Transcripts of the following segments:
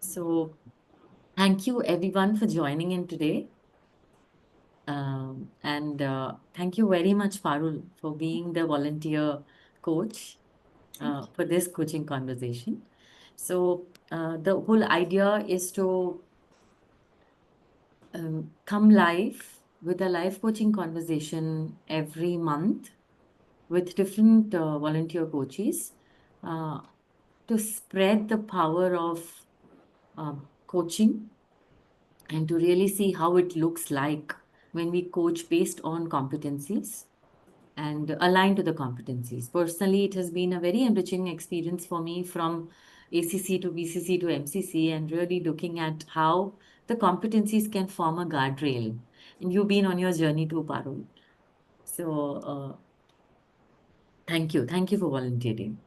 So, thank you everyone for joining in today. And thank you very much, Parul, for being the volunteer coach Thank you. for this coaching conversation. So, the whole idea is to come live with a live coaching conversation every month with different volunteer coaches uh, to spread the power of coaching and to really see how it looks like when we coach based on competencies and aligned to the competencies. Personally, it has been a very enriching experience for me from ACC to BCC to MCC and really looking at how the competencies can form a guardrail. And you've been on your journey too, Parul. So, thank you. Thank you for volunteering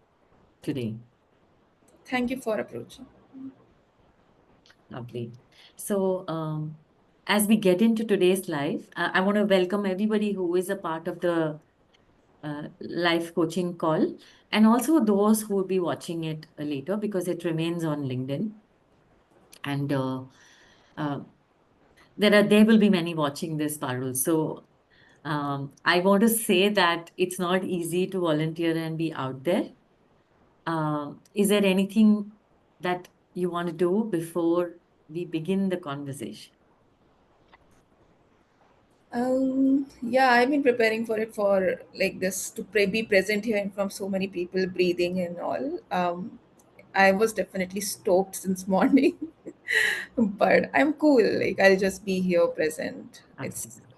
today. Thank you for approaching. Lovely. So, as we get into today's live, I want to welcome everybody who is a part of the live coaching call, and also those who will be watching it later because it remains on LinkedIn. And uh, there will be many watching this, Parul. So I want to say that it's not easy to volunteer and be out there. Is there anything that you want to do before we begin the conversation? Yeah, I've been preparing for it for like this to be present here and from so many people breathing and all. I was definitely stoked since morning, but I'm cool. Like I'll just be here present. It's Absolutely.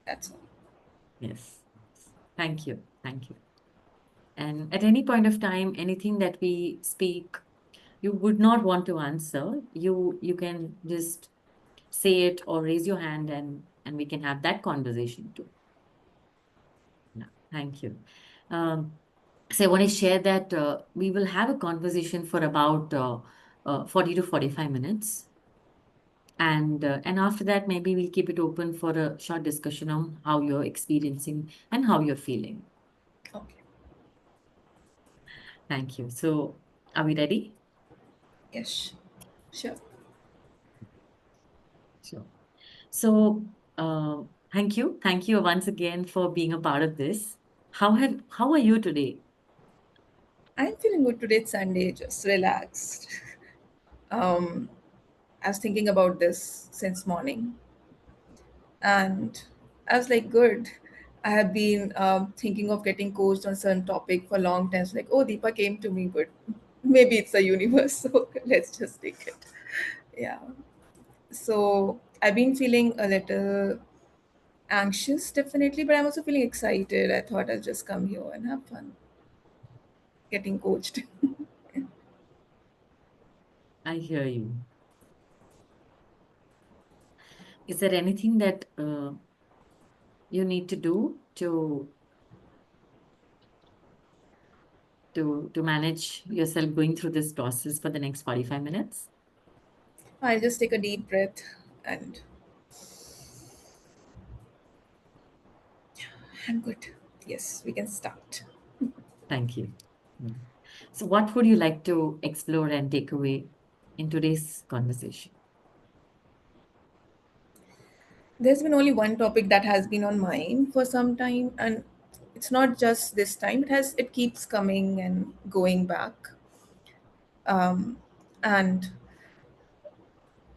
that's all. Yes. Thank you. Thank you. And at any point of time, anything that we speak, you would not want to answer, you can just say it or raise your hand and we can have that conversation too. Yeah, thank you. Um, so I want to share that we will have a conversation for about 40 to 45 minutes. And after that, maybe we'll keep it open for a short discussion on how you're experiencing and how you're feeling. Okay. Thank you. So, are we ready? Yes. Sure. Sure. So, thank you. Thank you once again for being a part of this. How are you today? I'm feeling good today. It's Sunday, just relaxed. Um, I was thinking about this since morning, and I was like, good. I have been thinking of getting coached on certain topic for a long time. It's like, oh, Deepa came to me. Good. Maybe it's the universe. So let's just take it. Yeah. So I've been feeling a little anxious, definitely, but I'm also feeling excited. I thought I'll just come here and have fun getting coached. I hear you. Is there anything that you need to do to manage yourself going through this process for the next 45 minutes? I'll just take a deep breath and I'm good. Yes, we can start. Thank you. Mm. So, what would you like to explore and take away in today's conversation? There's been only one topic that has been on mind for some time, and it's not just this time. It keeps coming and going back. Um, and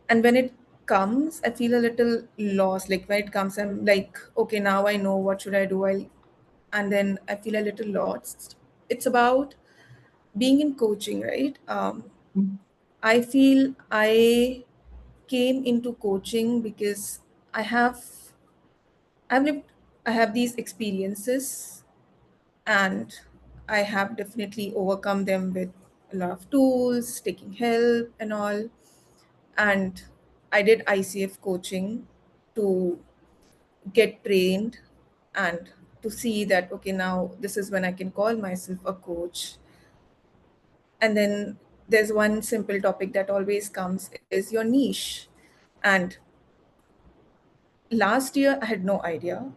and when it comes, I feel a little lost. Like when it comes, I'm like, okay, now I know what should I do. And then I feel a little lost. It's about being in coaching, right? Mm. I feel I came into coaching because I have I've lived I have these experiences and I have definitely overcome them with a lot of tools, taking help and all. And I did ICF coaching to get trained and to see that okay, now this is when I can call myself a coach. And then there's one simple topic that always comes is your niche. And last year I had no idea,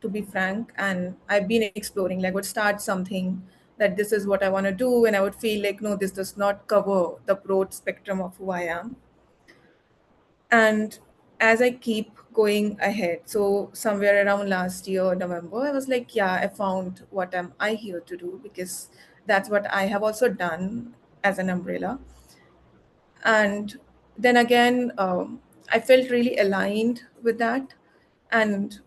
to be frank, and I've been exploring like would start something that this is what I want to do, and I would feel like, no, this does not cover the broad spectrum of who I am. And as I keep going ahead, so somewhere around last year, November, I was like, yeah, I found what am I here to do, because that's what I have also done as an umbrella. And then again, I felt really aligned with that. And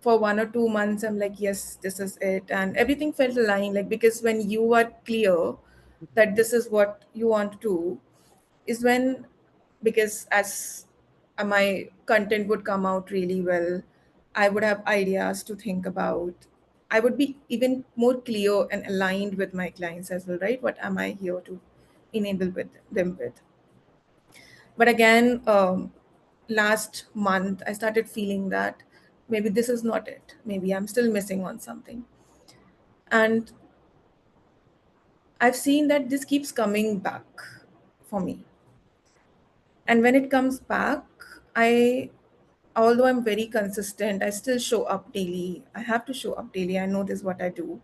for 1 or 2 months, I'm like, yes, this is it. And everything felt aligned, like, because when you are clear that this is what you want to do, is when, because as my content would come out really well, I would have ideas to think about. I would be even more clear and aligned with my clients as well, right? What am I here to enable with them with? But again, last month, I started feeling that maybe this is not it. Maybe I'm still missing on something. And I've seen that this keeps coming back for me. And when it comes back, I, although I'm very consistent, I still show up daily. I have to show up daily. I know this is what I do.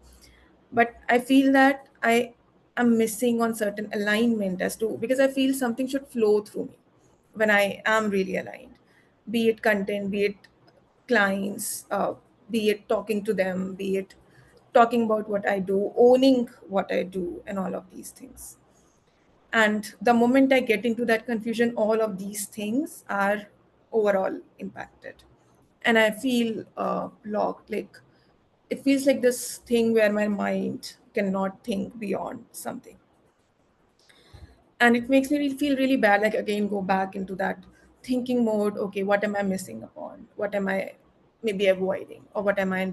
But I feel that I am missing on certain alignment as to, because I feel something should flow through me when I am really aligned, be it content, be it clients, be it talking to them, be it talking about what I do, owning what I do, and all of these things. And the moment I get into that confusion, all of these things are overall impacted. And I feel blocked. Like, it feels like this thing where my mind cannot think beyond something. And it makes me feel really bad. Like, again, go back into that thinking mode. Okay, what am I missing upon? What am I maybe avoiding? Or what am I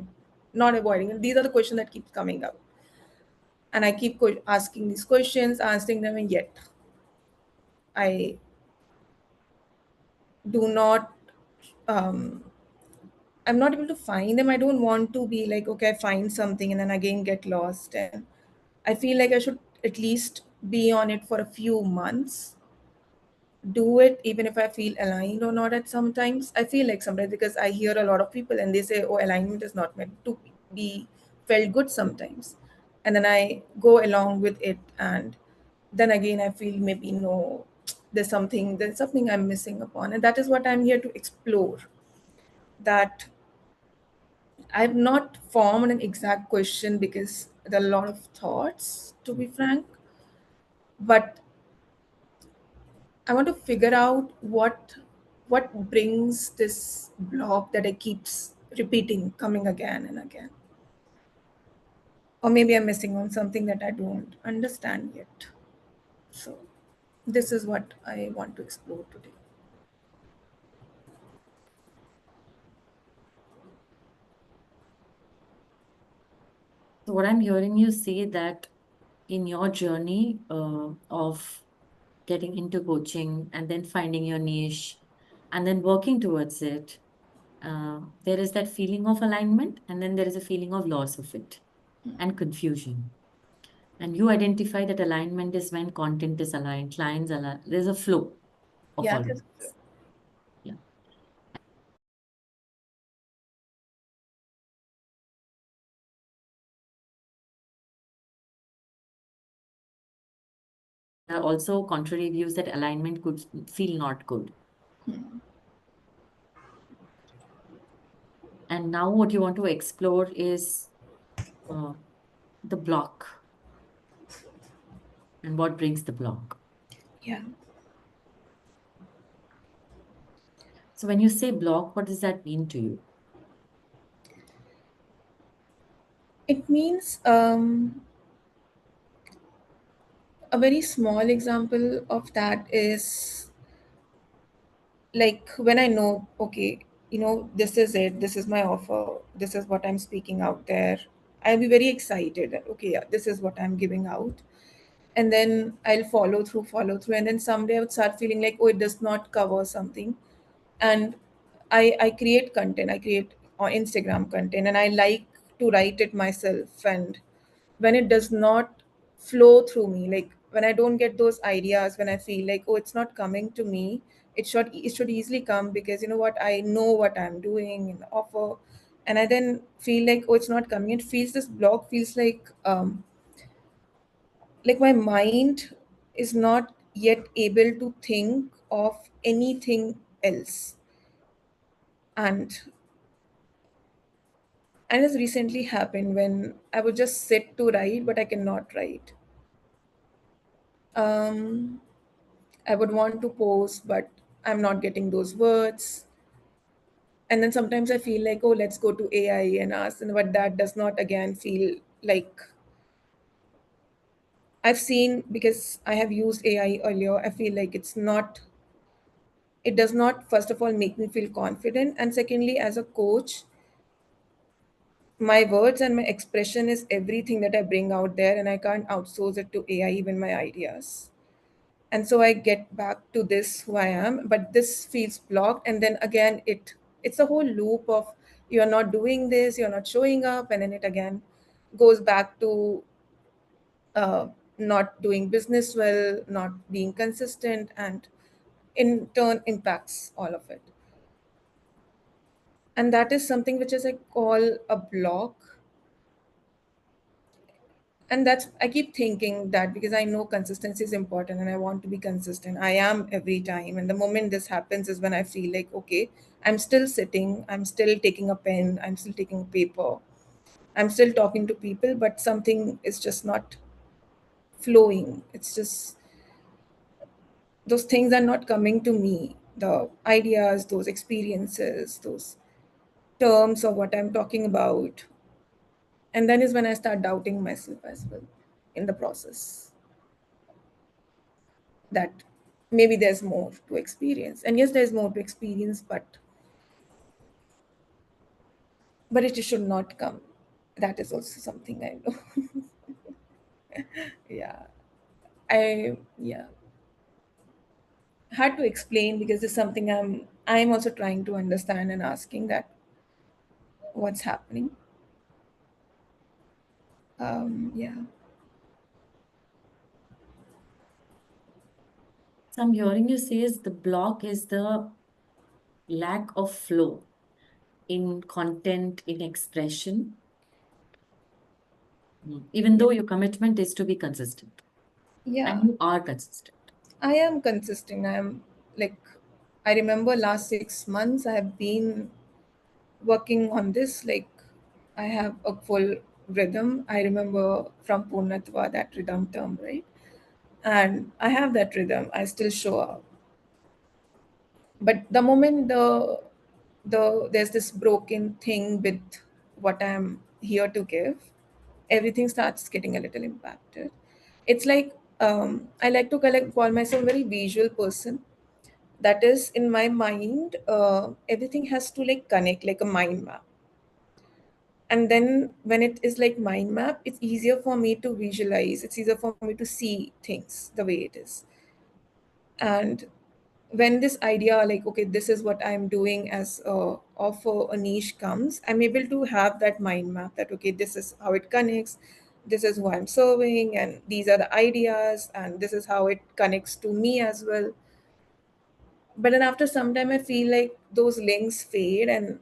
not avoiding? And these are the questions that keep coming up. And I keep asking these questions, answering them, and yet I do not, um, I'm not able to find them. I don't want to be like, okay, I find something and then again get lost. And I feel like I should at least be on it for a few months, do it even if I feel aligned or not. At sometimes I feel like sometimes, because I hear a lot of people and they say, oh, alignment is not meant to be felt good sometimes. And then I go along with it, and then again I feel maybe no, there's something I'm missing upon. And that is what I'm here to explore. That I've not formed an exact question, because there are a lot of thoughts, to be frank. But I want to figure out what brings this block that I keeps repeating, coming again and again. Or maybe I'm missing on something that I don't understand yet. So this is what I want to explore today. So what I'm hearing you say that in your journey of getting into coaching and then finding your niche and then working towards it, there is that feeling of alignment and then there is a feeling of loss of it and confusion. And you identify that alignment is when content is aligned, clients aligned, there's a flow of Yeah, all of that's this. Yeah. There are also contrary views that alignment could feel not good. And now what you want to explore is uh, the block and what brings the block. yeah. So when you say block, what does that mean to you? It means a very small example of that is like when I know, okay, this is it, this is my offer, this is what I'm speaking out there. I'll be very excited that, okay, yeah, this is what I'm giving out. And then I'll follow through. And then someday I would start feeling like, oh, it does not cover something. And I create content, I create on Instagram content, and I like to write it myself. And when it does not flow through me, like when I don't get those ideas, when I feel like, oh, it's not coming to me, it should easily come, because you know what, I know what I'm doing in the offer. And I then feel like, oh, it's not coming, it feels, this block feels like like my mind is not yet able to think of anything else. And and it's recently happened when I would just sit to write but I cannot write. um I would want to post but I'm not getting those words. And then sometimes I feel like, oh, let's go to AI and ask, and but that does not again feel like I've seen, because I have used AI earlier, I feel like it does not, first of all, make me feel confident. And secondly, as a coach, my words and my expression is everything that I bring out there, and I can't outsource it to AI, even my ideas. And so I get back to this who I am, but this feels blocked. And then again, it's a whole loop of you're not doing this, you're not showing up, and then it again goes back to uh, not doing business well, not being consistent, and in turn impacts all of it. And that is something which is I call a block. And that's, I keep thinking that because I know consistency is important and I want to be consistent, I am every time. And the moment this happens is when I feel like, okay, I'm still sitting, I'm still taking a pen, I'm still taking paper, I'm still talking to people, but something is just not flowing. It's just those things are not coming to me, the ideas, those experiences, those terms of what I'm talking about. And then is when I start doubting myself as well in the process, that maybe there's more to experience. And yes, there's more to experience, but it should not come. That is also something I know. Yeah. Yeah, hard to explain because it's something I'm also trying to understand and asking that what's happening. Yeah. So I'm hearing you say is the block is the lack of flow in content, in expression, even Yeah. though your commitment is to be consistent and Yeah, you are consistent. I am consistent. I am like, I remember last 6 months I have been working on this. Like, I have a full rhythm. I remember from Purnatva that rhythm term, right? And I have that rhythm. I still show up. But the moment there's this broken thing with what I'm here to give, everything starts getting a little impacted. It's like, I like to call myself a very visual person. That is, in my mind, everything has to like connect like a mind map. And then when it is like mind map, it's easier for me to visualize, it's easier for me to see things the way it is. And when this idea like, okay, this is what I'm doing as a offer, a niche comes, I'm able to have that mind map that, okay, this is how it connects, this is who I'm serving, and these are the ideas, and this is how it connects to me as well. But then after some time I feel like those links fade and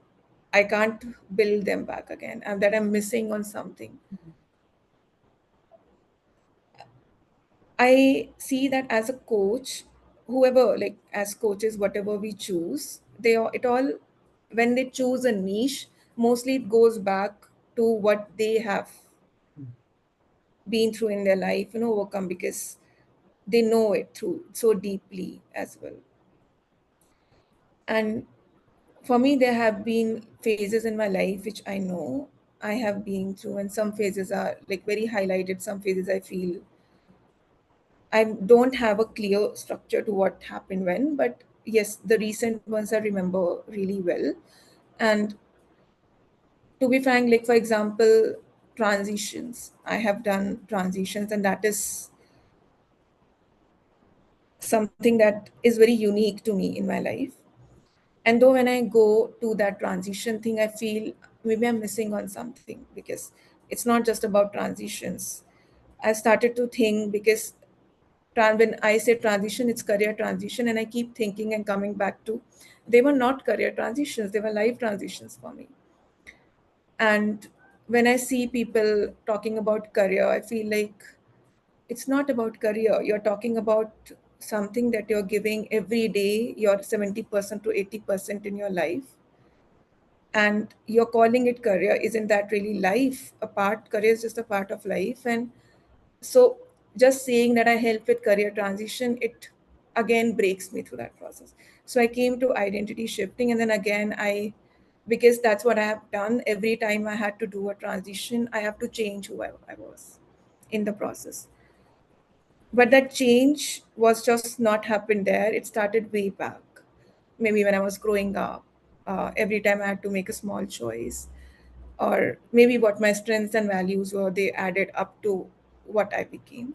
I can't build them back again, and that I'm missing on something. I see that as a coach, whoever, like as coaches, whatever we choose, it all, when they choose a niche, mostly it goes back to what they have been through in their life and overcome, because they know it through so deeply as well. And for me, there have been phases in my life which I know I have been through, and some phases are like very highlighted. Some phases I feel I don't have a clear structure to what happened when, but yes, the recent ones I remember really well. And to be frank, like for example, transitions. I have done transitions, and that is something that is very unique to me in my life. And though when I go to that transition thing, I feel maybe I'm missing on something, because it's not just about transitions. I started to think, because when I say transition, it's career transition, and I keep thinking and coming back to, they were not career transitions, they were life transitions for me. And when I see people talking about career, I feel like it's not about career. You're talking about something that you're giving every day, your 70% to 80% in your life, and you're calling it career. Isn't that really life? A part, career is just a part of life. And so just saying that I help with career transition, it again breaks me through that process. So I came to identity shifting, and then again because that's what I have done. Every time I had to do a transition, I have to change who I was in the process. But that change was just not happened there. It started way back, maybe when I was growing up. Every time I had to make a small choice, or maybe what my strengths and values were, they added up to what I became.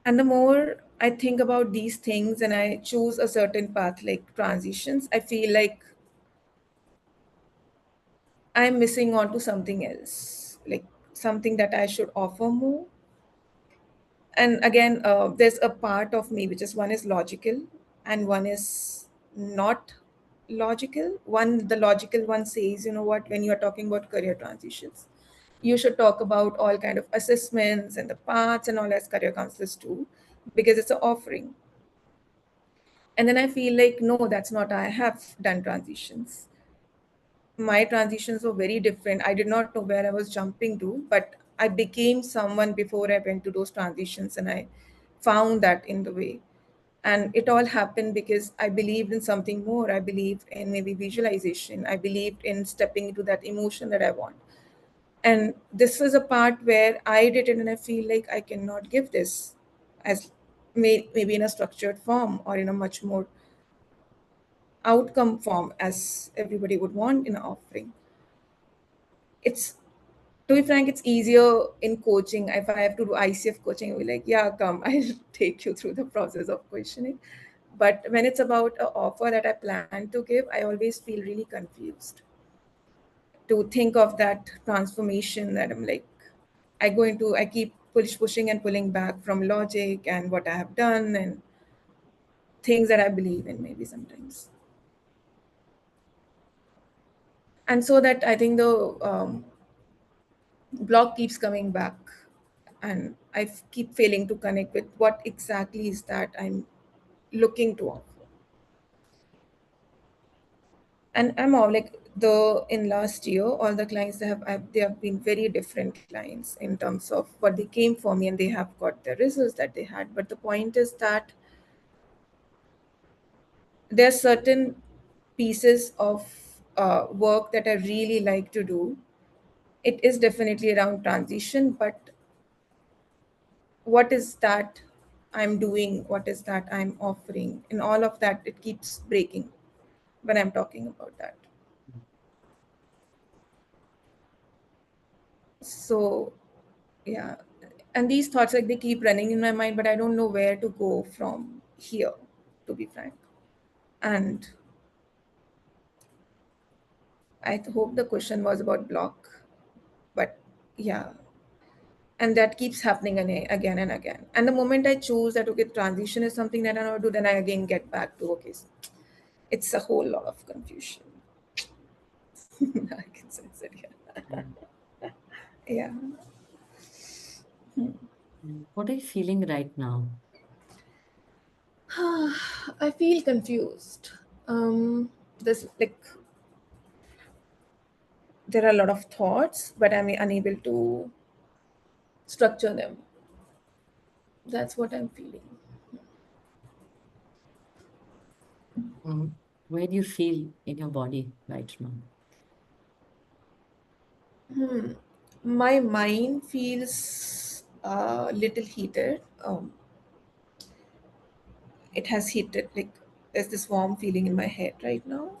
And the more I think about these things and I choose a certain path like transitions, I feel like I'm missing on to something else, like something that I should offer more. And again, there's a part of me which is, one is logical and one is not logical. One, the logical one says, you know what, when you're talking about career transitions, you should talk about all kind of assessments and the paths and all, as career counselors do, because it's an offering. And then I feel like, no, that's not, I have done transitions. My transitions were very different. I did not know where I was jumping to, but I became someone before I went to those transitions, and I found that in the way. And it all happened because I believed in something more. I believed in maybe visualization. I believed in stepping into that emotion that I want. And this was a part where I did it, and I feel like I cannot give this as maybe in a structured form or in a much more outcome form as everybody would want in an offering. It's, to be frank, it's easier in coaching. If I have to do ICF coaching, I'll be like, yeah, come, I'll take you through the process of questioning. But when it's about an offer that I plan to give, I always feel really confused to think of that transformation, that I'm like, I keep pushing and pulling back from logic and what I have done and things that I believe in, maybe sometimes. And so that I think the block keeps coming back, and keep failing to connect with what exactly is that I'm looking to offer. And I'm all like, the in last year, all the clients they have been very different clients in terms of what they came for me, and they have got the results that they had. But the point is that there are certain pieces of work that I really like to do. It is definitely around transition, but what is that I'm doing, what is that I'm offering, and all of that, it keeps breaking when I'm talking about that. So yeah, and these thoughts, like, they keep running in my mind, but I don't know where to go from here, to be frank. And hope the question was about block, but yeah. And that keeps happening again and again. And the moment I choose that, okay, transition is something that I want to do, then I again get back to, okay, it's a whole lot of confusion. I can sense it. Yeah. Mm. Yeah. What are you feeling right now? I feel confused. There's like, there are a lot of thoughts, but I'm unable to structure them. That's what I'm feeling. Mm. Where do you feel in your body right now? My mind feels a little heated. It has heated, like, there's this warm feeling in my head right now.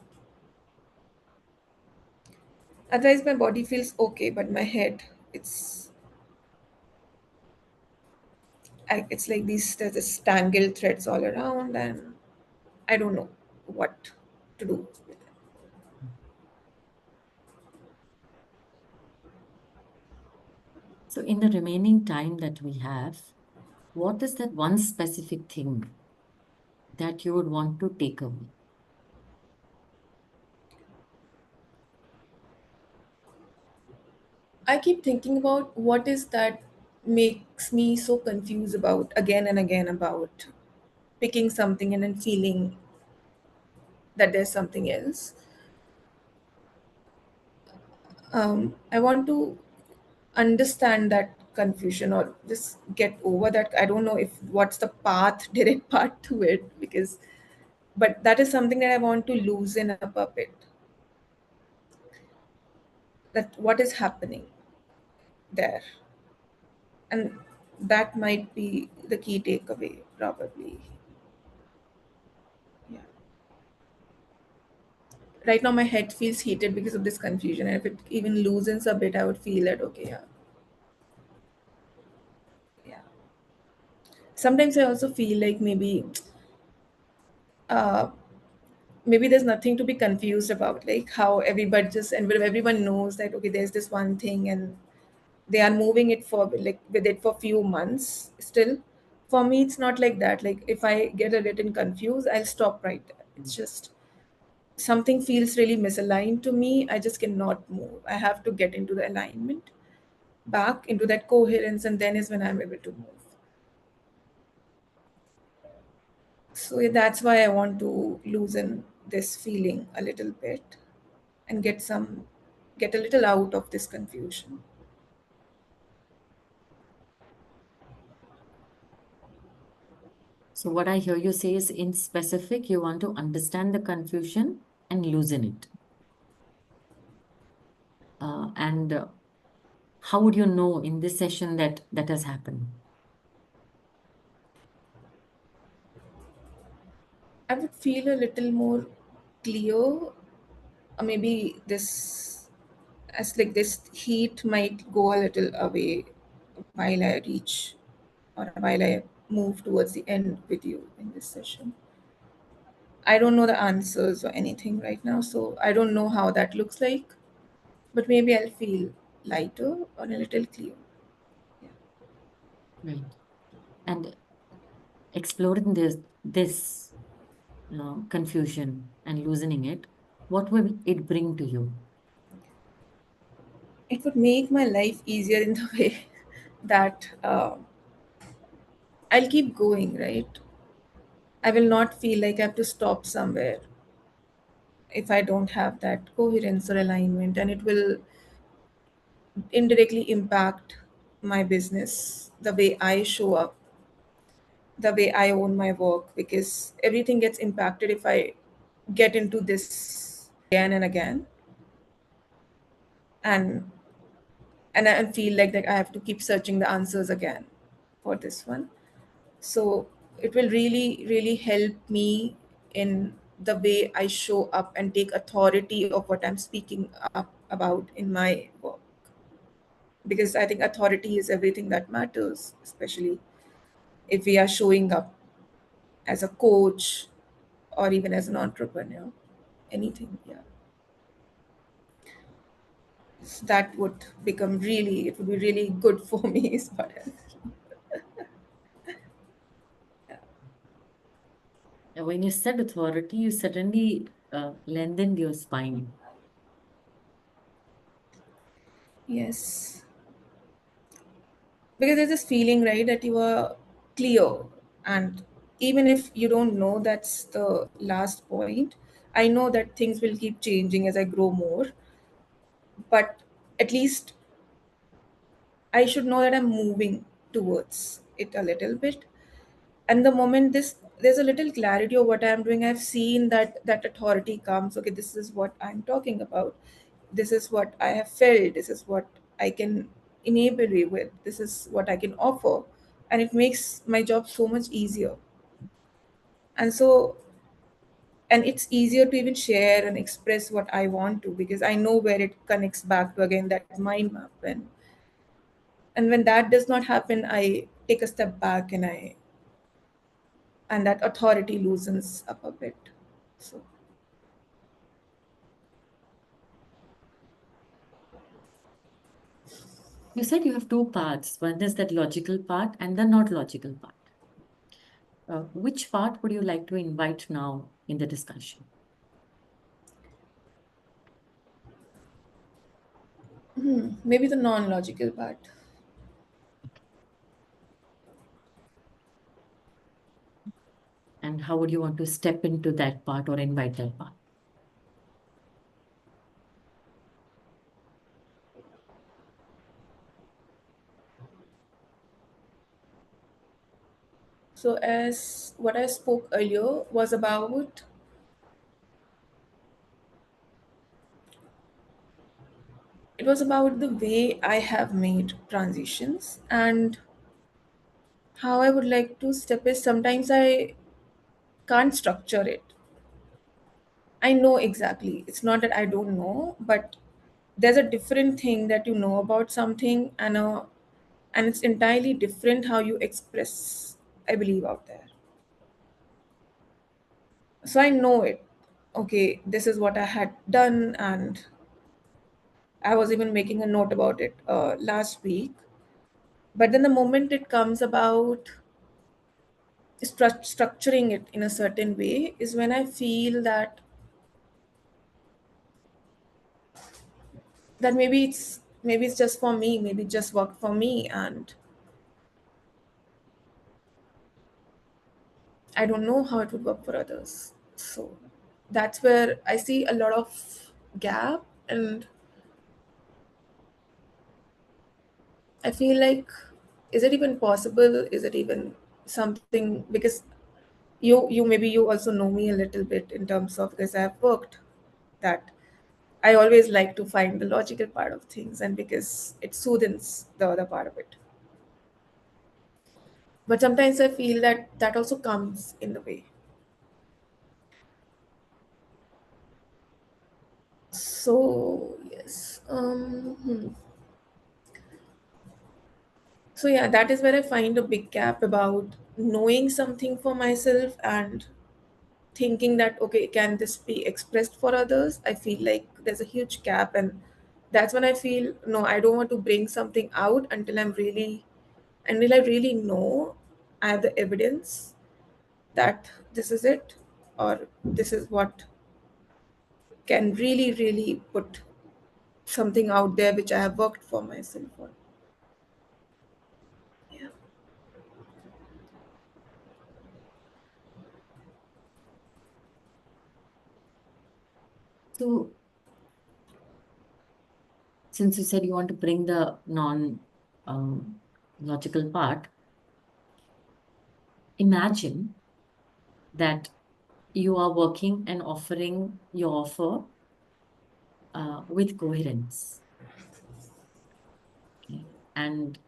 Otherwise, my body feels okay, but my head, it's it's like there's this tangled threads all around, and I don't know what to do with it. So, in the remaining time that we have, what is that one specific thing that you would want to take away? I keep thinking about what is that makes me so confused about again and again about picking something and then feeling that there's something else. I want to understand that confusion or just get over that. I don't know if what's the path, direct path to it, because, but that is something that I want to loosen up a bit. That what is happening there, and that might be the key takeaway, probably. Yeah. Right now, my head feels heated because of this confusion, and if it even loosens a bit, I would feel that okay, yeah, yeah. Sometimes I also feel like uh, maybe there's nothing to be confused about, like how everybody just and everyone knows that okay, there's this one thing, and they are moving it for like with it for few months still. For me, it's not like that. Like if I get a little confused, I'll stop right there. It's just something feels really misaligned to me. I just cannot move. I have to get into the alignment, back into that coherence, and then is when I'm able to move. So yeah, that's why I want to loosen this feeling a little bit and get a little out of this confusion. So, what I hear you say is in specific, you want to understand the confusion and loosen it. And how would you know in this session that that has happened? I would feel a little more clear, or maybe this as like this heat might go a little away while I reach or while I move towards the end with you in this session. I don't know the answers or anything right now, so I don't know how that looks like, but maybe I'll feel lighter or a little clear. Yeah. Right. And exploring this confusion and loosening it, what will it bring to you? It would make my life easier in the way that I'll keep going, right? I will not feel like I have to stop somewhere if I don't have that coherence or alignment, and it will indirectly impact my business, the way I show up, the way I own my work, because everything gets impacted if I get into this again and again, and I feel like I have to keep searching the answers again for this one. So it will really, really help me in the way I show up and take authority of what I'm speaking up about in my work. Because I think authority is everything that matters, especially if we are showing up as a coach or even as an entrepreneur. Anything, yeah. So that would become really, it would be really good for me, is what I When you said authority, you suddenly lengthened your spine. Yes. Because there's this feeling, right, that you are clear, and even if you don't know that's the last point, I know that things will keep changing as I grow more, but at least I should know that I'm moving towards it a little bit. And the moment this there's a little clarity of what I'm doing, I've seen that that authority comes. Okay, this is what I'm talking about, this is what I have felt, this is what I can enable you with, this is what I can offer, and it makes my job so much easier. And so, and it's easier to even share and express what I want to, because I know where it connects back to again that mind map. And when that does not happen, I take a step back, and that authority loosens up a bit. So You said you have two parts. One is that logical part and the not logical part. Which part would you like to invite now in the discussion? Maybe the non-logical part. And how would you want to step into that part or invite that part? So as what I spoke earlier was about, it was about the way I have made transitions and how I would like to step is sometimes I can't structure it. I know exactly. It's not that I don't know, but there's a different thing that you know about something and it's entirely different how you express, I believe, out there. So I know it. Okay, this is what I had done, and I was even making a note about it last week. But then the moment it comes about structuring it in a certain way is when I feel that maybe it's just for me, maybe it just worked for me, and I don't know how it would work for others. So that's where I see a lot of gap, and I feel like, is it even possible? Is it even something? Because you maybe you also know me a little bit in terms of, because I've worked that I always like to find the logical part of things, and because it soothes the other part of it. But sometimes I feel that that also comes in the way. So yes, so yeah, that is where I find a big gap about knowing something for myself and thinking that, okay, can this be expressed for others? I feel like there's a huge gap, and that's when I feel, no, I don't want to bring something out until I really know I have the evidence that this is it, or this is what can really put something out there which I have worked for myself on. Yeah. So, since you said you want to bring the non logical part, imagine that you are working and offering your offer with coherence. Okay? And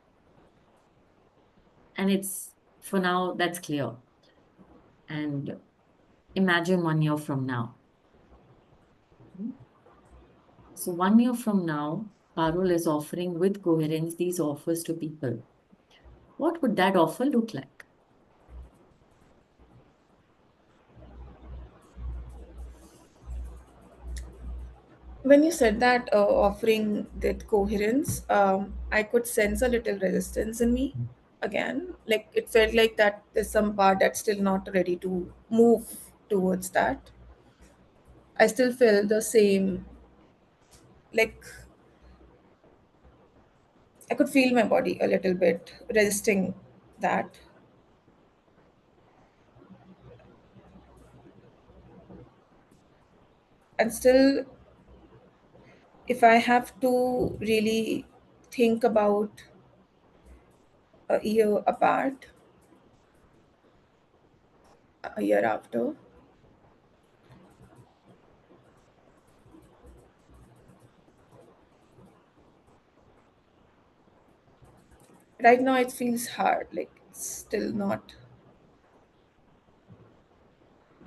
it's for now that's clear. And imagine 1 year from now. Hmm? So 1 year from now, Parul is offering with coherence these offers to people. What would that offer look like? When you said that, offering that coherence, I could sense a little resistance in me again. Like it felt like that there's some part that's still not ready to move towards that. I still feel the same, like I could feel my body a little bit resisting that. And still, if I have to really think about a year apart, a year after, right now it feels hard. Like it's still not,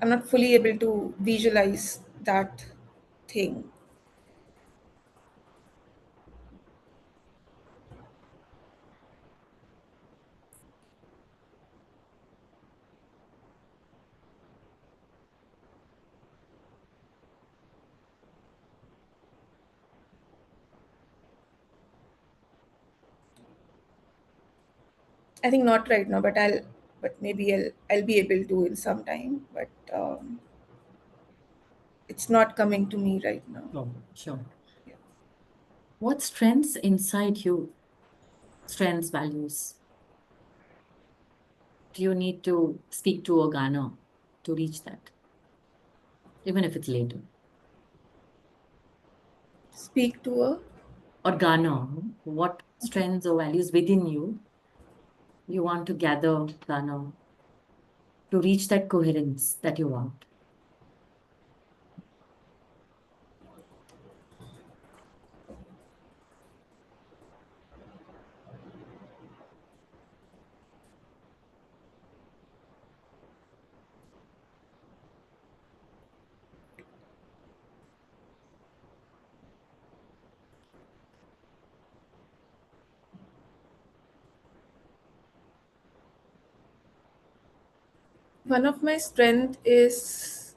I'm not fully able to visualize that thing. I think not right now, but maybe I'll be able to in some time. But it's not coming to me right now. Oh, sure. Yeah. What strengths inside you? Strengths, values. Do you need to speak to a Ghana to reach that, even if it's later? Speak to a Or Ghana, what strengths or values within you want to gather, Ghana, to reach that coherence that you want? One of my strength is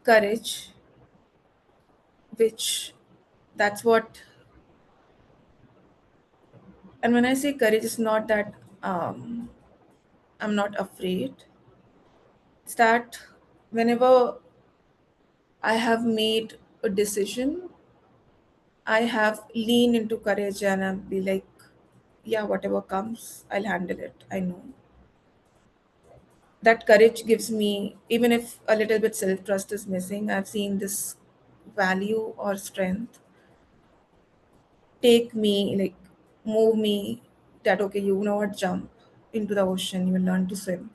courage, which that's what. And when I say courage, it's not that I'm not afraid. It's that whenever I have made a decision, I have lean into courage and I'll be like, yeah, whatever comes, I'll handle it. I know. That courage gives me, even if a little bit self trust is missing, I've seen this value or strength take me, like, move me that, okay, you know what, jump into the ocean, you will learn to swim.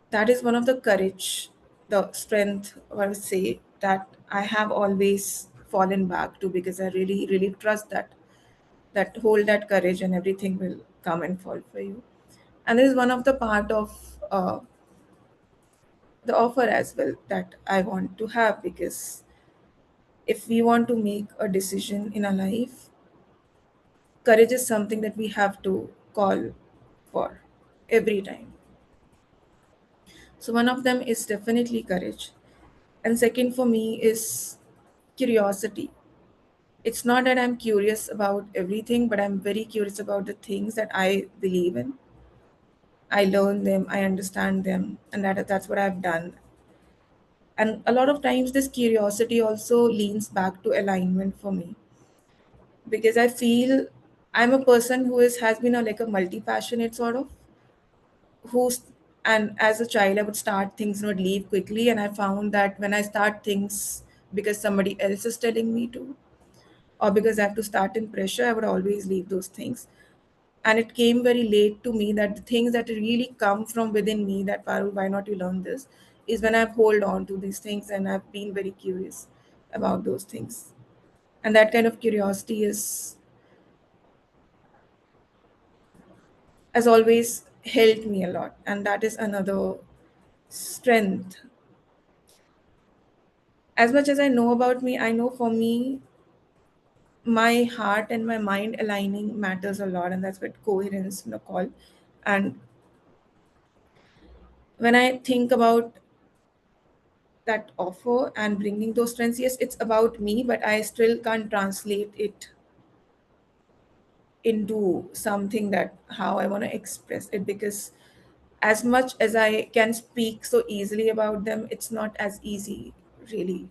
That is one of the courage, the strength, I would say, that I have always fallen back to because I really, really trust that hold that courage and everything will come and fall for you. And this is one of the part of the offer as well that I want to have, because if we want to make a decision in our life, courage is something that we have to call for every time. So one of them is definitely courage. And second for me is curiosity. It's not that I'm curious about everything, but I'm very curious about the things that I believe in. I learn them, I understand them, and that's what I've done. And a lot of times this curiosity also leans back to alignment for me, because I feel I'm a person who has been a like a multi-passionate sort of, who's, and as a child I would start things and would leave quickly, and I found that when I start things because somebody else is telling me to, or because I have to start in pressure, I would always leave those things. And it came very late to me that the things that really come from within me, that Parul, why not you learn this, is when I've hold on to these things and I've been very curious about those things. And that kind of curiosity is has always helped me a lot. And that is another strength. As much as I know about me, I know for me, my heart and my mind aligning matters a lot, and that's what coherence, call. And when I think about that offer and bringing those trends, yes, it's about me, but I still can't translate it into something that how I want to express it, because as much as I can speak so easily about them, it's not as easy really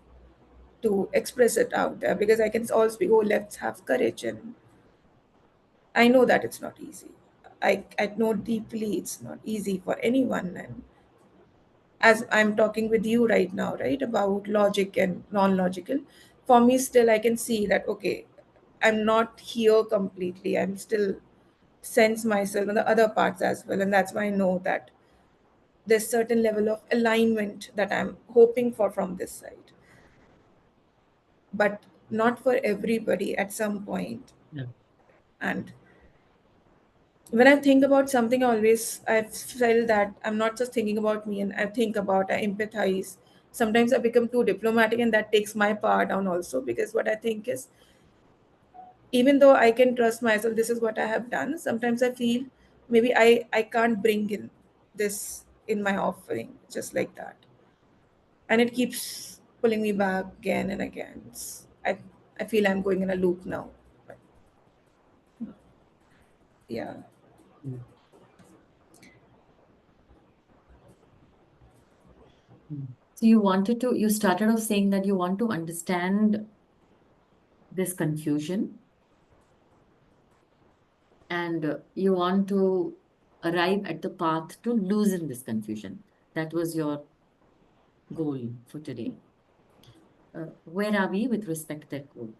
to express it out there, because I can all speak, oh, let's have courage, and I know that it's not easy. I know deeply it's not easy for anyone. And as I'm talking with you right now, right, about logic and non-logical, for me still I can see that, okay, I'm not here completely. I'm still sense myself in the other parts as well. And that's why I know that there's certain level of alignment that I'm hoping for from this side. But not for everybody at some point. Yeah. And when I think about something, I've felt that I'm not just thinking about me, and I think about, I empathize. Sometimes I become too diplomatic, and that takes my power down also, because what I think is, even though I can trust myself, this is what I have done. Sometimes I feel maybe I can't bring in this in my offering just like that, and it keeps pulling me back again and again. I feel I'm going in a loop now. But yeah. Mm. Mm. So you started off saying that you want to understand this confusion, and you want to arrive at the path to loosen this confusion. That was your goal for today. Where are we with respect to that goal?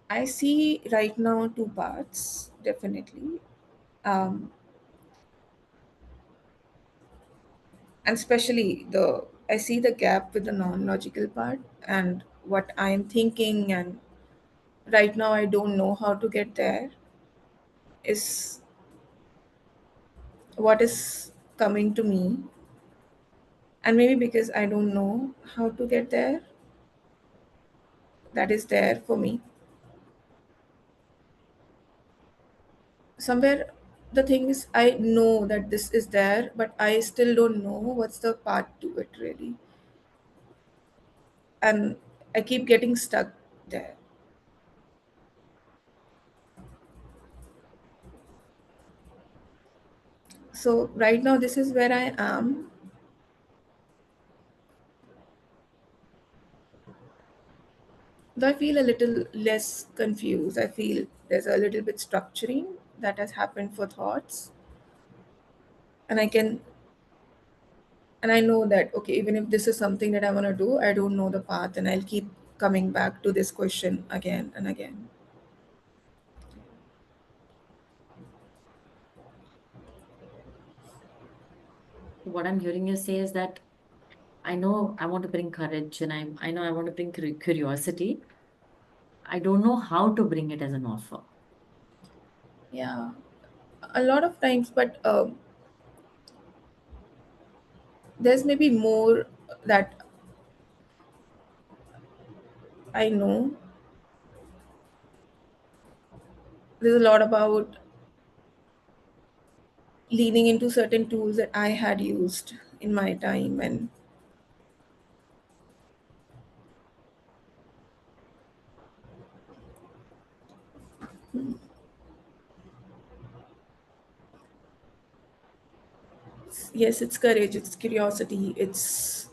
I see right now two parts, definitely. Um, and especially I see the gap with the non-logical part and what I'm thinking, and right now I don't know how to get there is what is coming to me, and maybe because I don't know how to get there, that is there for me somewhere. The thing is, I know that this is there, but I still don't know what's the path to it really, and I keep getting stuck there. So right now this is where I am. Though I feel a little less confused, I feel there's a little bit structuring that has happened for thoughts, and I know that okay, even if this is something that I want to do, I don't know the path, and I'll keep coming back to this question again and again. What I'm hearing you say is that I know I want to bring courage, and I know I want to bring curiosity. I don't know how to bring it as an offer. Yeah, a lot of times, but there's maybe more that I know. There's a lot about leaning into certain tools that I had used in my time, and yes, it's courage, it's curiosity, it's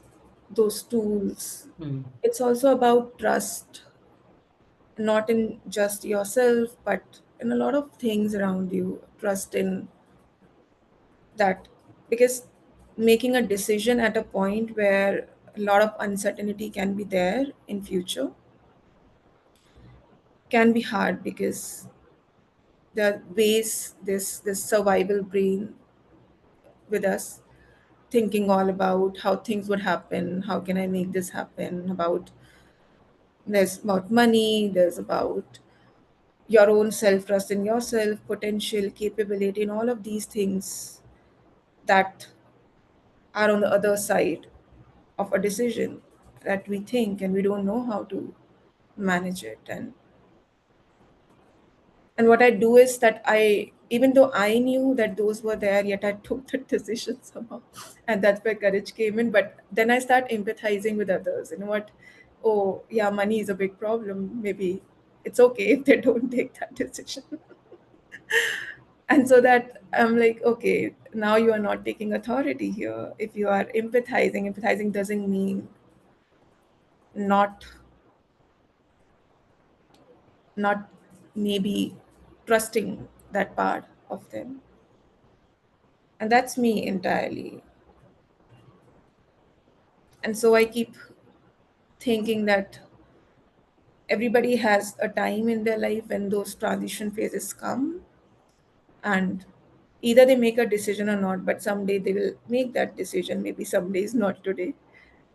those tools. Hmm. It's also about trust, not in just yourself, but in a lot of things around you. Trust in that, because making a decision at a point where a lot of uncertainty can be there in future can be hard, because there are ways this survival brain with us thinking all about how things would happen, how can I make this happen, about there's about money, there's about your own self trust in yourself, potential, capability, and all of these things that are on the other side of a decision that we think and we don't know how to manage it. And what I do is that I, even though I knew that those were there, yet I took the decision somehow, and that's where courage came in. But then I start empathizing with others. You know what? Oh yeah, money is a big problem. Maybe it's okay if they don't take that decision. And so that I'm like, okay, now you are not taking authority here. If you are empathizing doesn't mean not not maybe trusting that part of them. And that's me entirely. And so I keep thinking that everybody has a time in their life when those transition phases come, and either they make a decision or not, but someday they will make that decision, maybe some days, not today.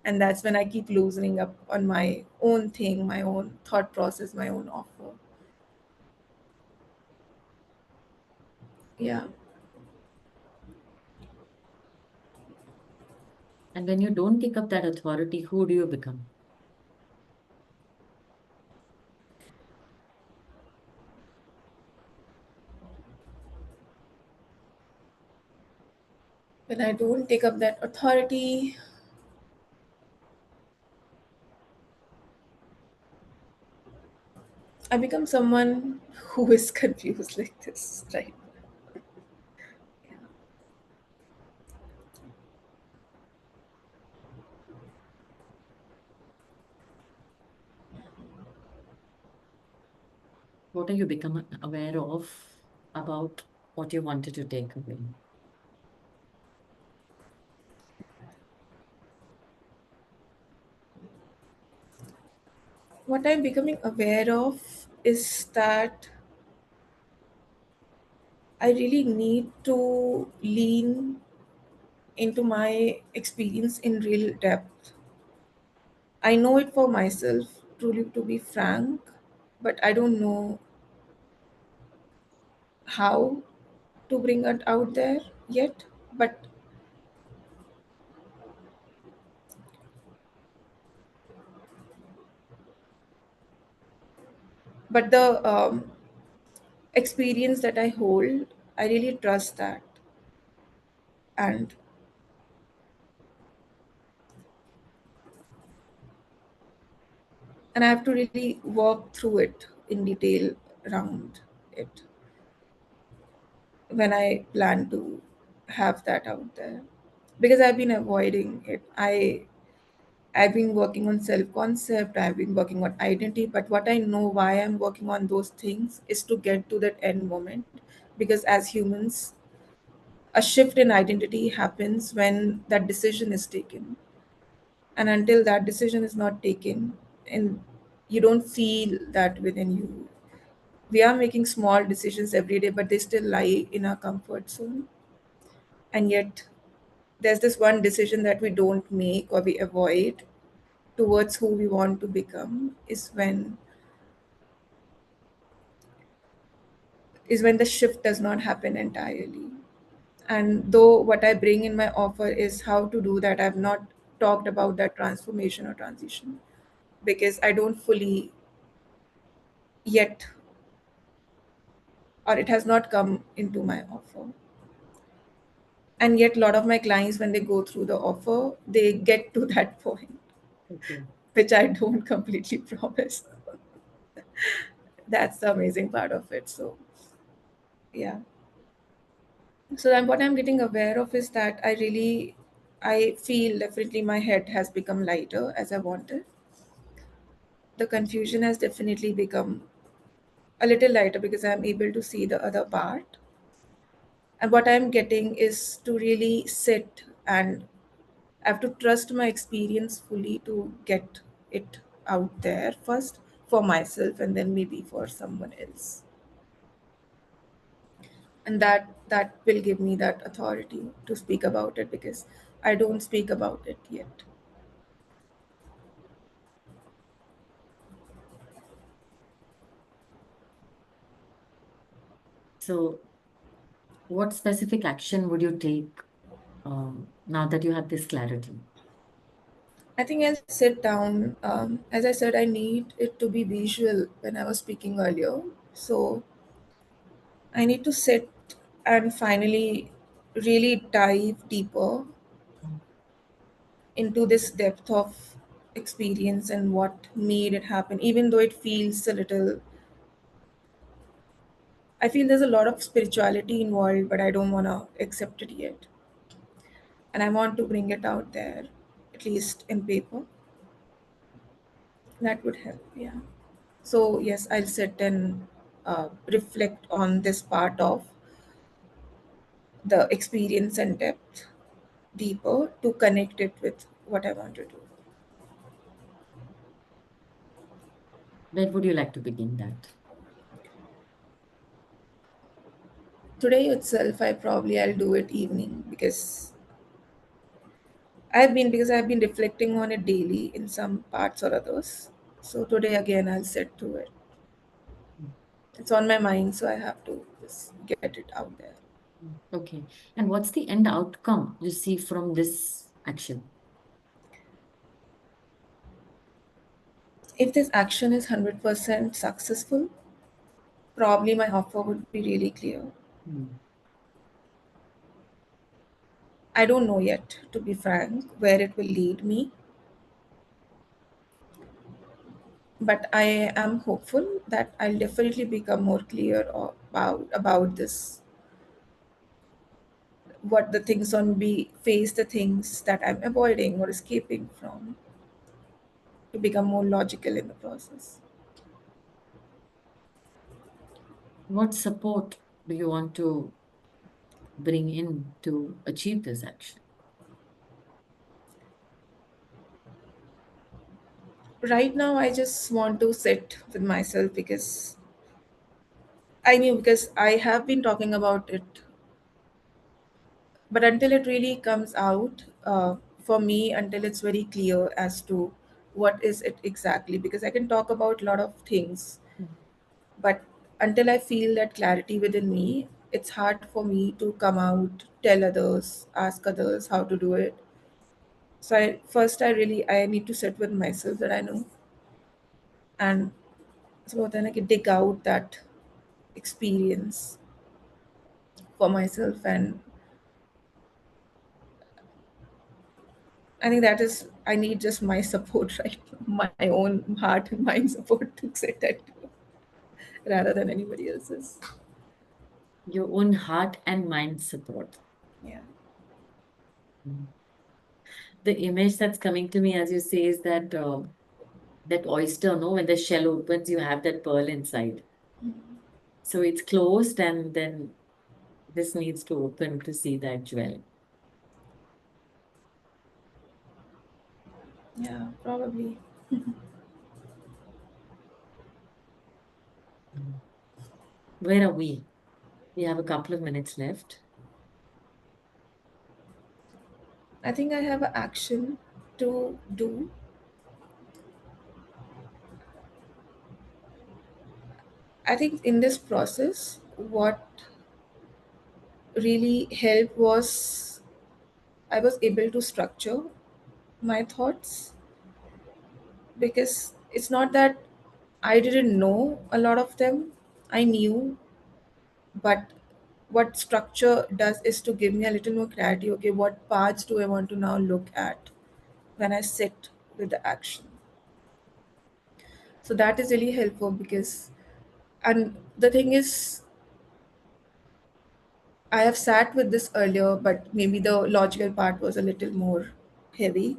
And that's when I keep loosening up on my own thing, my own thought process, my own offer. Yeah. And when you don't take up that authority, who do you become? When I don't take up that authority, I become someone who is confused like this, right? What are you becoming aware of about what you wanted to take away? What I'm becoming aware of is that I really need to lean into my experience in real depth. I know it for myself, truly to be frank, but I don't know how to bring it out there yet. But the experience that I hold, I really trust that, and I have to really work through it in detail around it when I plan to have that out there, because I've been avoiding it. I've been working on self concept, I've been working on identity, but what I know why I'm working on those things is to get to that end moment, because as humans, a shift in identity happens when that decision is taken. And until that decision is not taken, and you don't feel that within you, we are making small decisions every day, but they still lie in our comfort zone. And yet, there's this one decision that we don't make or we avoid towards who we want to become is when the shift does not happen entirely. And though what I bring in my offer is how to do that, I've not talked about that transformation or transition, because I don't fully yet, or it has not come into my offer. And yet a lot of my clients, when they go through the offer, they get to that point, Okay. which I don't completely promise. That's the amazing part of it. So yeah. So then what I'm getting aware of is that I feel definitely my head has become lighter as I wanted. The confusion has definitely become a little lighter because I'm able to see the other part. And what I'm getting is to really sit, and I have to trust my experience fully to get it out there first for myself and then maybe for someone else. And that will give me that authority to speak about it, because I don't speak about it yet. So, what specific action would you take now that you have this clarity? I think I'll sit down. As I said, I need it to be visual when I was speaking earlier. So I need to sit and finally really dive deeper into this depth of experience and what made it happen, even though it feels a little. I feel there's a lot of spirituality involved, but I don't want to accept it yet. And I want to bring it out there, at least in paper. That would help, yeah. So, yes, I'll sit and reflect on this part of the experience and depth deeper to connect it with what I want to do. When would you like to begin that? Today itself, I'll do it evening, because I've been reflecting on it daily in some parts or others. So today again, I'll sit to it. It's on my mind, so I have to just get it out there. Okay. And what's the end outcome you see from this action? If this action is 100% successful, probably my offer would be really clear. Hmm. I don't know yet, to be frank, where it will lead me, but I am hopeful that I'll definitely become more clear about this, what the things on be face the things that I'm avoiding or escaping from, to become more logical in the process. What support do you want to bring in to achieve this action? Right now, I just want to sit with myself because because I have been talking about it, but until it really comes out for me, until it's very clear as to what is it exactly, because I can talk about a lot of things, but until I feel that clarity within me, it's hard for me to come out, tell others, ask others how to do it. So I need to sit with myself that I know, and so then I can dig out that experience for myself. And I think that is, I need just my support, right? My own heart and mind support to sit at rather than anybody else's. Your own heart and mind support. Yeah. Mm. The image that's coming to me as you say is that that oyster, no, when the shell opens, you have that pearl inside. So it's closed, and then this needs to open to see that jewel. Yeah, probably. Mm. Where are we? We have a couple of minutes left. I think I have an action to do. I think in this process, what really helped was I was able to structure my thoughts, because it's not that I didn't know a lot of them. I knew, but what structure does is to give me a little more clarity. Okay, what parts do I want to now look at when I sit with the action? So that is really helpful because, and the thing is, I have sat with this earlier, but maybe the logical part was a little more heavy.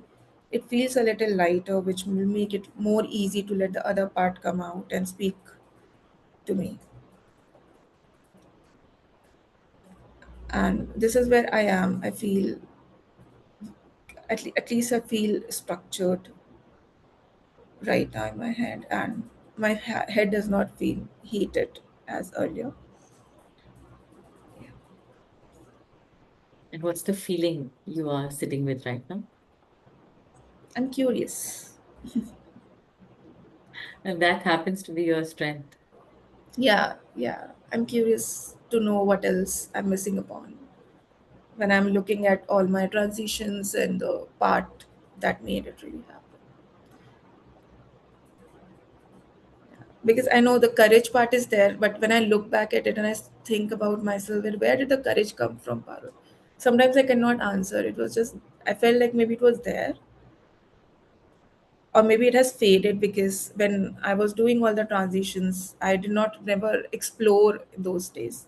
It feels a little lighter, which will make it more easy to let the other part come out and speak to me. And this is where I am. I feel, at least I feel structured right now in my head, and my head does not feel heated as earlier. And what's the feeling you are sitting with right now? I'm curious. And that happens to be your strength. Yeah, yeah. I'm curious to know what else I'm missing upon when I'm looking at all my transitions and the part that made it really happen. Because I know the courage part is there, but when I look back at it and I think about myself, that where did the courage come from, Parul? Sometimes I cannot answer. It was just, I felt like maybe it was there, or maybe it has faded, because when I was doing all the transitions, I did not never explore those days.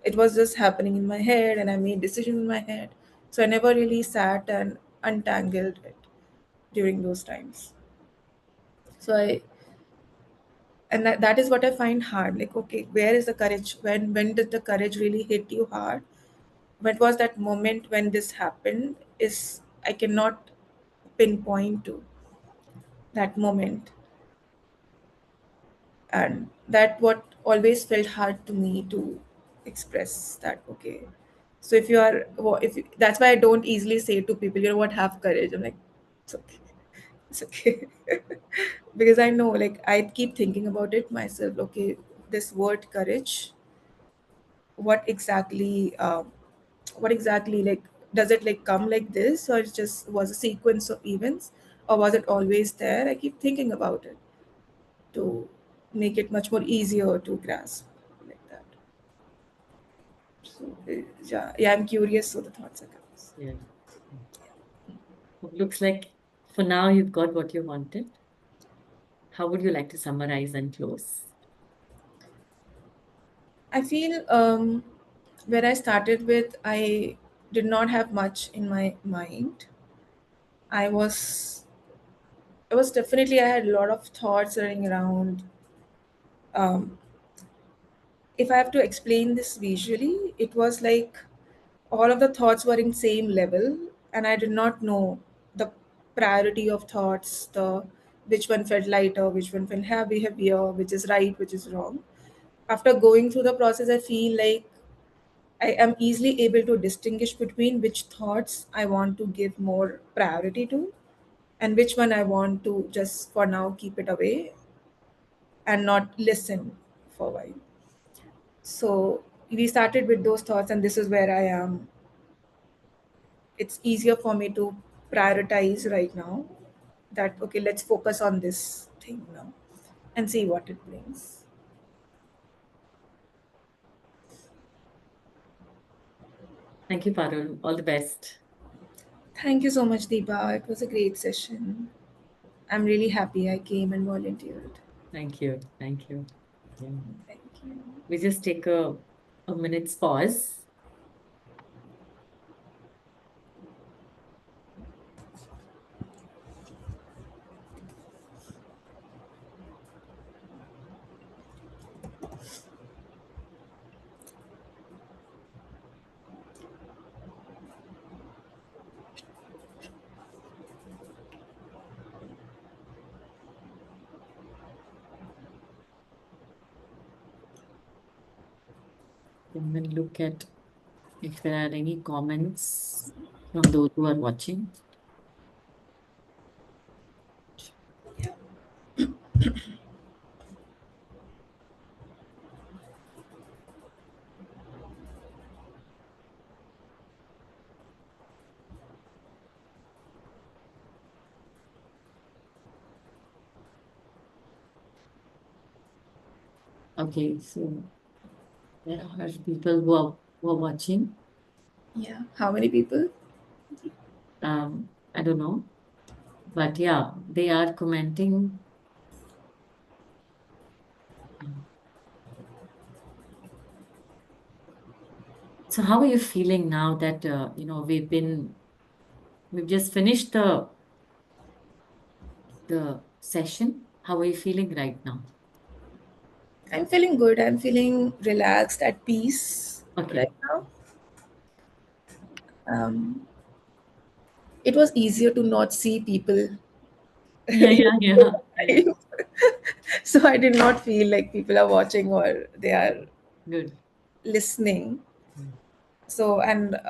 It was just happening in my head, and I made decisions in my head. So I never really sat and untangled it during those times. So I, and that is what I find hard. Like, okay, where is the courage? When did the courage really hit you hard? What was that moment when this happened? Is, I cannot pinpoint to that moment, and that what always felt hard to me to express that. Okay, so if you are, if you, that's why I don't easily say to people, you know what, have courage. I'm like, it's okay, it's okay. Because I know, like, I keep thinking about it myself. Okay, this word courage, what exactly, what exactly, like, does it like come like this, or it just was a sequence of events, or was it always there? I keep thinking about it to make it much more easier to grasp, like that. So yeah, yeah, I'm curious, so the thoughts are coming. Yeah. Looks like for now you've got what you wanted. How would you like to summarize and close? I feel, where I started with, I did not have much in my mind. I was, definitely, I had a lot of thoughts running around. Um, if I have to explain this visually, it was like all of the thoughts were in same level, and I did not know the priority of thoughts, the which one felt lighter, which one felt heavier, which is right, which is wrong. After going through the process, I feel like I am easily able to distinguish between which thoughts I want to give more priority to and which one I want to just for now keep it away and not listen for a while. So we started with those thoughts, and this is where I am. It's easier for me to prioritize right now that, okay, let's focus on this thing now and see what it brings. Thank you, Parul. All the best. Thank you so much, Deepa. It was a great session. I'm really happy I came and volunteered. Thank you. Thank you. Yeah. Thank you. We just take a minute's pause. And then look at if there are any comments from those who are watching. Okay, so there are people who are watching. Yeah. How many people? I don't know, but yeah, they are commenting. So how are you feeling now that we've just finished the session? How are you feeling right now? I'm feeling good. I'm feeling relaxed, at peace right Okay. now. Um, it was easier to not see people. Yeah, yeah, yeah, yeah. So I did not feel like people are watching or they are Good. listening. Mm. So, and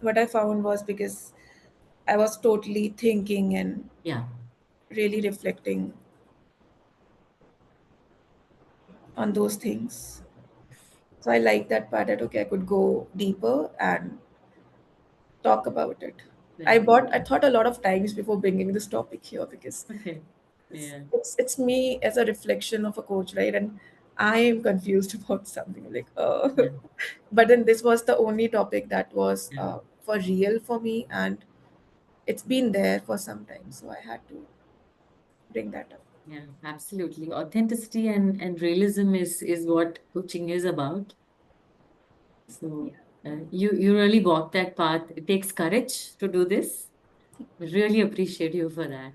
what I found was because I was totally thinking and Yeah. really reflecting on those things. So I like that part that, okay, I could go deeper and talk about it. Right. I thought a lot of times before bringing this topic here because Okay. Yeah. it's me as a reflection of a coach, right? And I am confused about something like, Yeah. but then this was the only topic that was Yeah. for real for me, and it's been there for some time, so I had to bring that up. Yeah. Absolutely. Authenticity and realism is what coaching is about. Yeah, So you really walk that path. It takes courage to do this. Really appreciate you for that.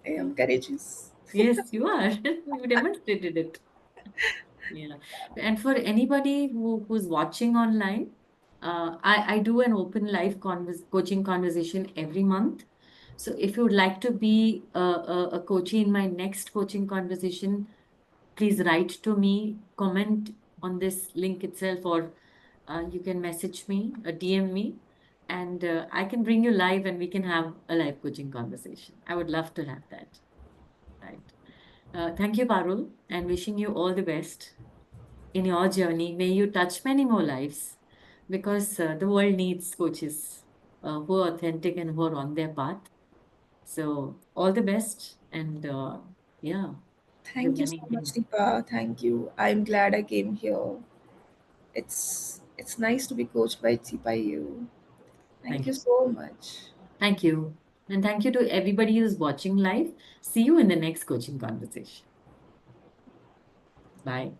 I am courageous. Yes, you are. You demonstrated it. Yeah. And for anybody who's watching online, I do an open live coaching conversation every month. So if you would like to be a coachee in my next coaching conversation, please write to me, comment on this link itself, or you can message me, DM me, and I can bring you live and we can have a live coaching conversation. I would love to have that. Right. Thank you, Parul, and wishing you all the best in your journey. May you touch many more lives because the world needs coaches who are authentic and who are on their path. So, all the best. And yeah, have Thank you so many, much, many. Deepa. Thank you. I'm glad I came here. It's nice to be coached by you. Thank Thank you you. so much. Thank you. And thank you to everybody who's watching live. See you in the next coaching conversation. Bye.